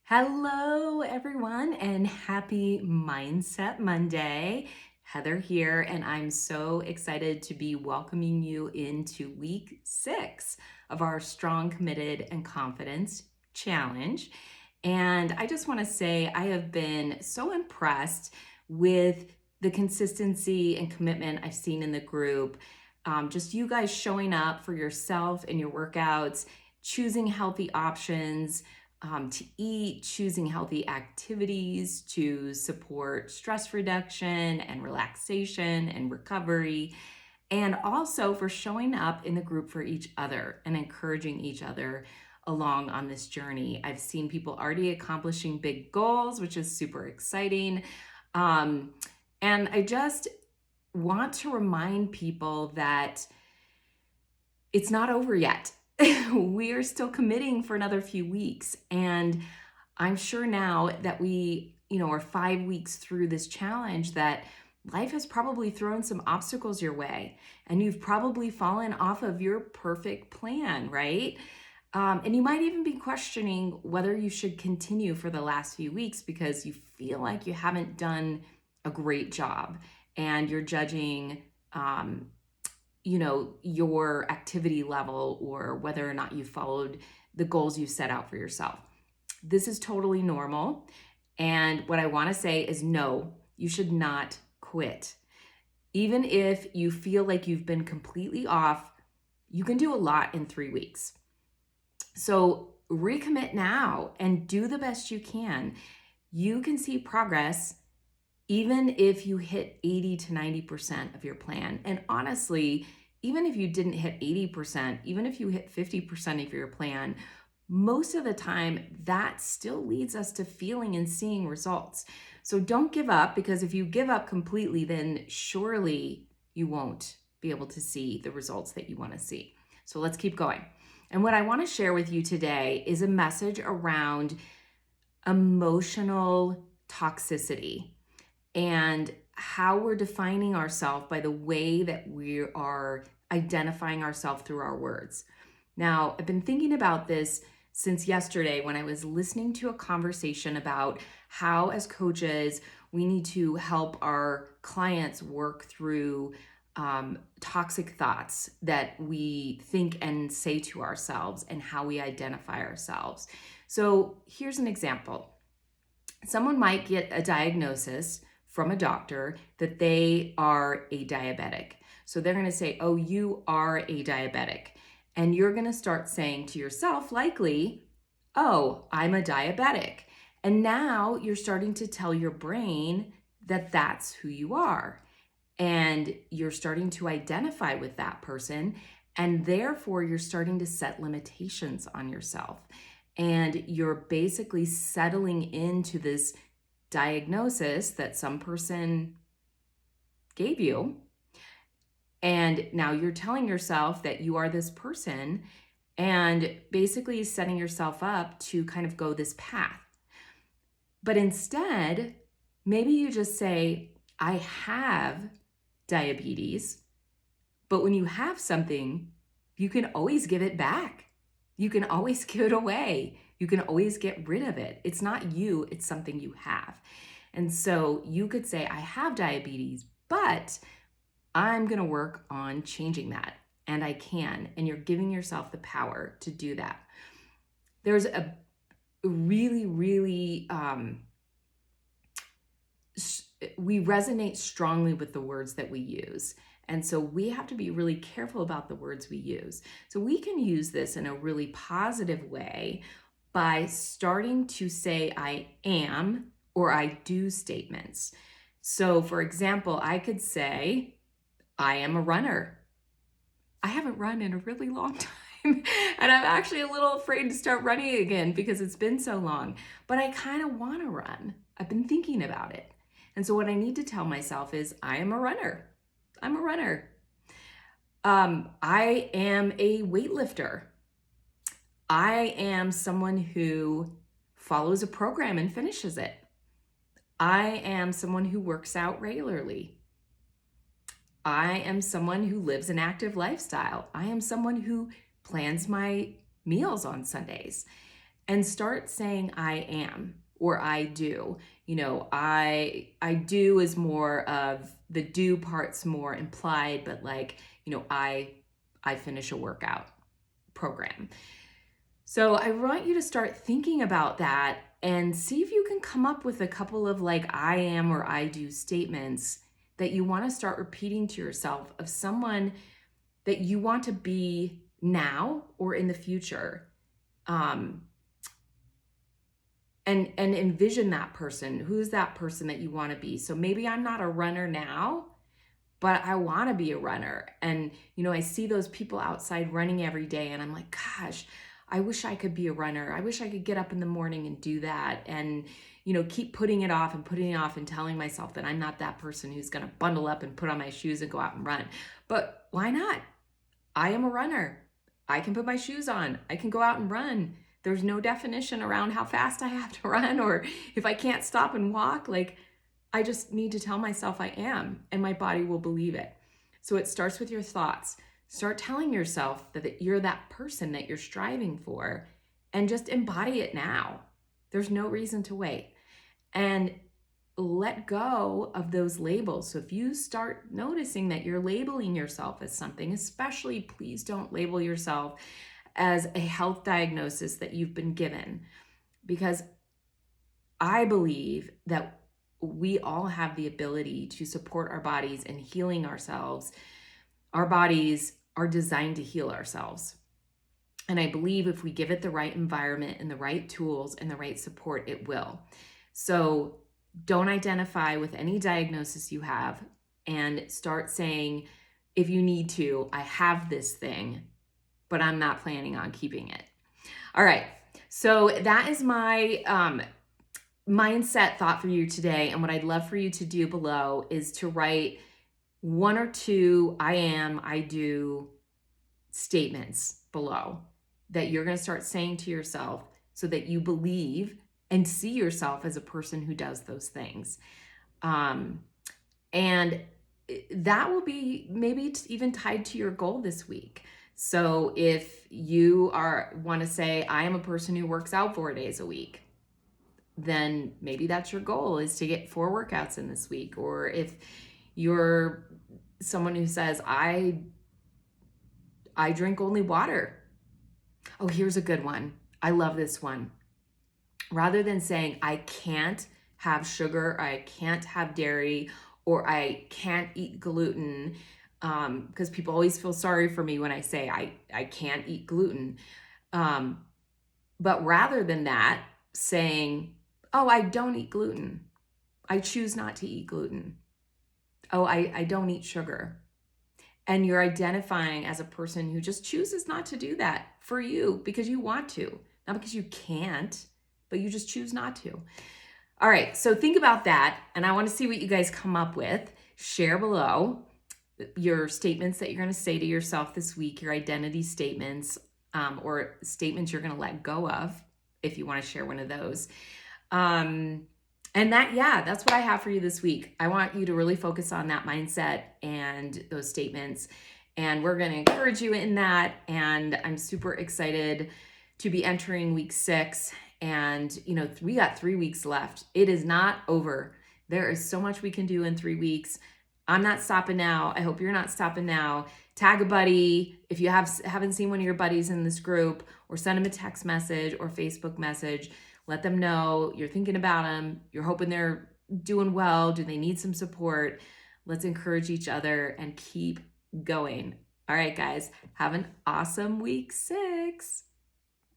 Hello, everyone, and happy Mindset Monday. Heather here, and I'm so excited to be welcoming you into week 6 of our Strong, Committed, and Confidence Challenge. And I just want to say I have been so impressed with the consistency and commitment I've seen in the group. Just you guys showing up for yourself and your workouts, choosing healthy options to eat, choosing healthy activities to support stress reduction and relaxation and recovery, and also for showing up in the group for each other and encouraging each other along on this journey. I've seen people already accomplishing big goals, which is super exciting. And I just want to remind people that it's not over yet. We are still committing for another few weeks. And I'm sure now that we, are 5 weeks through this challenge that life has probably thrown some obstacles your way and you've probably fallen off of your perfect plan, right? And you might even be questioning whether you should continue for the last few weeks because you feel like you haven't done a great job and you're judging your activity level or whether or not you followed the goals you set out for yourself. This is totally normal. And what I want to say is no, you should not quit. Even if you feel like you've been completely off, you can do a lot in 3 weeks. So recommit now and do the best you can. You can see progress even if you hit 80 to 90% of your plan. And honestly, even if you didn't hit 80%, even if you hit 50% of your plan, most of the time that still leads us to feeling and seeing results. So don't give up, because if you give up completely, then surely you won't be able to see the results that you want to see. So let's keep going. And what I want to share with you today is a message around emotional toxicity and how we're defining ourselves by the way that we are identifying ourselves through our words. Now, I've been thinking about this since yesterday when I was listening to a conversation about how, as coaches, we need to help our clients work through toxic thoughts that we think and say to ourselves and how we identify ourselves. So here's an example. Someone might get a diagnosis from a doctor that they are a diabetic. So they're going to say, oh, you are a diabetic. And you're going to start saying to yourself, likely, oh, I'm a diabetic. And now you're starting to tell your brain that that's who you are. And you're starting to identify with that person. And therefore, you're starting to set limitations on yourself. And you're basically settling into this diagnosis that some person gave you. And now you're telling yourself that you are this person and basically setting yourself up to kind of go this path. But instead, maybe you just say, I have diabetes, but when you have something, you can always give it back. You can always give it away. You can always get rid of it. It's not you, it's something you have. And so you could say, I have diabetes, but I'm going to work on changing that. And I can. And you're giving yourself the power to do that. There's a really, we resonate strongly with the words that we use. And so we have to be really careful about the words we use. So we can use this in a really positive way by starting to say I am or I do statements. So for example, I could say, I am a runner. I haven't run in a really long time. And I'm actually a little afraid to start running again because it's been so long. But I kind of want to run. I've been thinking about it. And so what I need to tell myself is I am a runner. I'm a runner. I am a weightlifter. I am someone who follows a program and finishes it. I am someone who works out regularly. I am someone who lives an active lifestyle. I am someone who plans my meals on Sundays. and start saying I am or I do. You know, I do is more of the do part's more implied, but like, you know, I finish a workout program. So I want you to start thinking about that and see if you can come up with a couple of like I am or I do statements that you want to start repeating to yourself of someone that you want to be now or in the future. And envision that person. Who's that person that you want to be? So maybe I'm not a runner now, but I want to be a runner. And, you know, I see those people outside running every day and I'm like, gosh, I wish I could be a runner. I wish I could get up in the morning and do that. And, you know, keep putting it off and telling myself that I'm not that person who's going to bundle up and put on my shoes and go out and run. But why not? I am a runner. I can put my shoes on. I can go out and run. There's no definition around how fast I have to run or if I can't stop and walk. Like, I just need to tell myself I am, and my body will believe it. So it starts with your thoughts. Start telling yourself that you're that person that you're striving for, and just embody it now. There's no reason to wait. And let go of those labels. So if you start noticing that you're labeling yourself as something, especially please don't label yourself as a health diagnosis that you've been given, because I believe that we all have the ability to support our bodies in healing ourselves. Our bodies are designed to heal ourselves. And I believe if we give it the right environment and the right tools and the right support, it will. So don't identify with any diagnosis you have and start saying, if you need to, I have this thing, but I'm not planning on keeping it. All right. So that is my mindset thought for you today. And what I'd love for you to do below is to write 1 or 2 I am, I do statements below that you're going to start saying to yourself so that you believe and see yourself as a person who does those things. And that will be maybe even tied to your goal this week. So if you want to say, I am a person who works out 4 days a week, then maybe that's your goal, is to get 4 workouts in this week. Or if you're someone who says, I drink only water. Oh, here's a good one. I love this one. Rather than saying, I can't have sugar, or I can't have dairy, or I can't eat gluten, because people always feel sorry for me when I say I can't eat gluten. But rather than that, saying, oh, I don't eat gluten. I choose not to eat gluten. Oh, I don't eat sugar. And you're identifying as a person who just chooses not to do that for you because you want to, not because you can't, but you just choose not to. All right, so think about that. And I want to see what you guys come up with. Share below your statements that you're going to say to yourself this week, your identity statements, or statements you're going to let go of if you want to share one of those. And that's what I have for you this week. I want you to really focus on that mindset and those statements. And we're going to encourage you in that. And I'm super excited to be entering week 6. And, you know, we got 3 weeks left. It is not over. There is so much we can do in 3 weeks. I'm not stopping now. I hope you're not stopping now. Tag a buddy if you haven't seen one of your buddies in this group, or send them a text message or Facebook message. Let them know you're thinking about them. You're hoping they're doing well. Do they need some support? Let's encourage each other and keep going. All right, guys, have an awesome week 6.